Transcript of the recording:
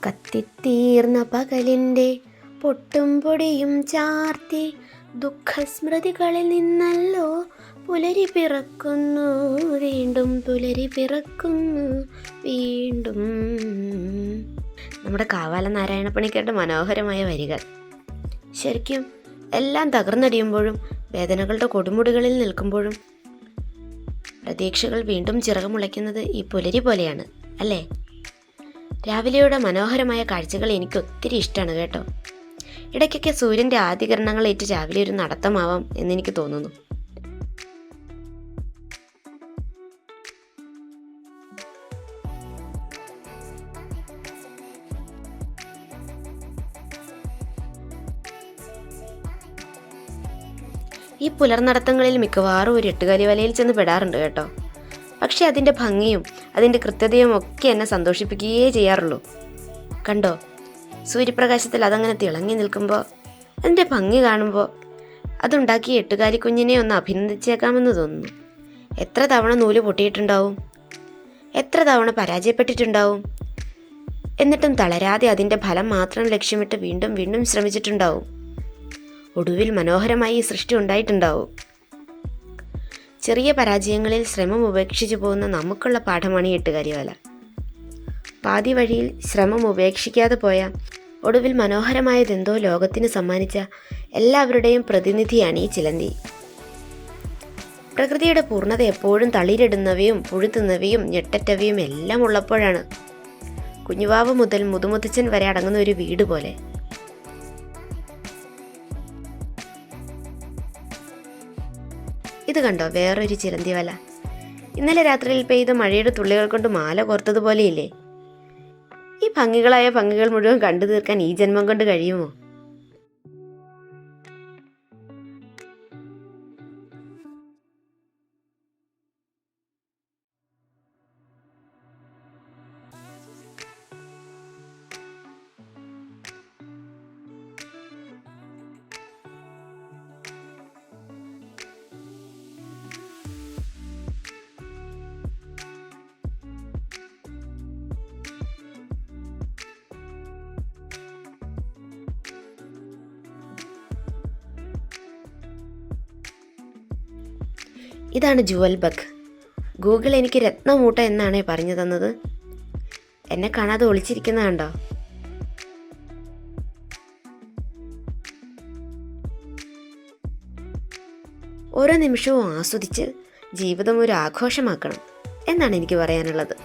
കത്തിത്തീർന്ന പകലിൻ്റെ പൊട്ടും പൊടിയും ചാർത്തി ദുഃഖസ്മൃതികളിൽ നിന്നല്ലോ പുലരി പിറക്കുന്നു വീണ്ടും, പുലരി പിറക്കുന്നു വീണ്ടും. നമ്മുടെ കാവാല നാരായണപ്പണിക്കരുടെ മനോഹരമായ വരികൾ. ശരിക്കും എല്ലാം തകർന്നടിയുമ്പോഴും വേദനകളുടെ കൊടുമുടികളിൽ നിൽക്കുമ്പോഴും പ്രതീക്ഷകൾ വീണ്ടും ചിറകുമുളയ്ക്കുന്നത് ഈ പുലരി പോലെയാണ് അല്ലേ? രാവിലെയുടെ മനോഹരമായ കാഴ്ചകൾ എനിക്ക് ഒത്തിരി ഇഷ്ടമാണ് കേട്ടോ. ഇടയ്ക്കൊക്കെ സൂര്യൻ്റെ ആദ്യകിരണങ്ങളേറ്റ് രാവിലെ ഒരു നടത്തമാവാം എന്നെനിക്ക് തോന്നുന്നു. ഈ പുലർനടത്തങ്ങളിൽ മിക്കവാറും ഒരു എട്ടുകാലി വലയിൽ ചെന്ന് പെടാറുണ്ട് കേട്ടോ. പക്ഷെ അതിൻ്റെ ഭംഗിയും അതിൻ്റെ കൃത്യതയും ഒക്കെ എന്നെ സന്തോഷിപ്പിക്കുകയേ ചെയ്യാറുള്ളൂ. കണ്ടോ, സൂര്യപ്രകാശത്തിൽ അതങ്ങനെ തിളങ്ങി നിൽക്കുമ്പോൾ, അതിൻ്റെ ഭംഗി കാണുമ്പോൾ അതുണ്ടാക്കി എട്ടുകാലി കുഞ്ഞിനെ ഒന്ന് അഭിനന്ദിച്ചേക്കാമെന്ന് തോന്നുന്നു. എത്ര തവണ നൂല് പൊട്ടിയിട്ടുണ്ടാവും, എത്ര തവണ പരാജയപ്പെട്ടിട്ടുണ്ടാവും, എന്നിട്ടും തളരാതെ അതിൻ്റെ ഫലം മാത്രം ലക്ഷ്യമിട്ട് വീണ്ടും വീണ്ടും ശ്രമിച്ചിട്ടുണ്ടാവും. ഒടുവിൽ മനോഹരമായി ഈ സൃഷ്ടി ഉണ്ടായിട്ടുണ്ടാവും. ചെറിയ പരാജയങ്ങളിൽ ശ്രമം ഉപേക്ഷിച്ചു പോകുന്ന നമുക്കുള്ള പാഠമാണ് ഈ എട്ടുകാലിവല. പാതി വഴിയിൽ ശ്രമം ഉപേക്ഷിക്കാതെ പോയ, ഒടുവിൽ മനോഹരമായതെന്തോ ലോകത്തിന് സമ്മാനിച്ച എല്ലാവരുടെയും പ്രതിനിധിയാണ് ഈ ചിലന്തി. പ്രകൃതിയുടെ പൂർണ്ണത എപ്പോഴും തളിരിടുന്നവയും പുഴുത്തുന്നവയും ഞെട്ടറ്റവയും എല്ലാം ഉള്ളപ്പോഴാണ്. കുഞ്ഞുവാവ് മുതൽ മുതുമുത്തച്ഛൻ വരെ അടങ്ങുന്ന ഒരു വീട് പോലെ. ഇത് കണ്ടോ, വേറൊരു ചിലന്തി വല. ഇന്നലെ രാത്രിയിൽ പെയ്ത മഴയുടെ തുള്ളികൾ കൊണ്ട് മാല കോർത്തതുപോലെയില്ലേ? ഈ ഭംഗികളായ ഭംഗികൾ മുഴുവൻ കണ്ടു തീർക്കാൻ ഈ ജന്മം കൊണ്ട് കഴിയുമോ? ഇതാണ് ജുവൽ ബഗ്. ഗൂഗിൾ എനിക്ക് രത്നമൂട്ട എന്നാണ് പറഞ്ഞു തന്നത്. എന്നെ കാണാതെ ഒളിച്ചിരിക്കുന്ന കണ്ടോ? ഓരോ നിമിഷവും ആസ്വദിച്ച് ജീവിതം ഒരു ആഘോഷമാക്കണം എന്നാണ് എനിക്ക് പറയാനുള്ളത്.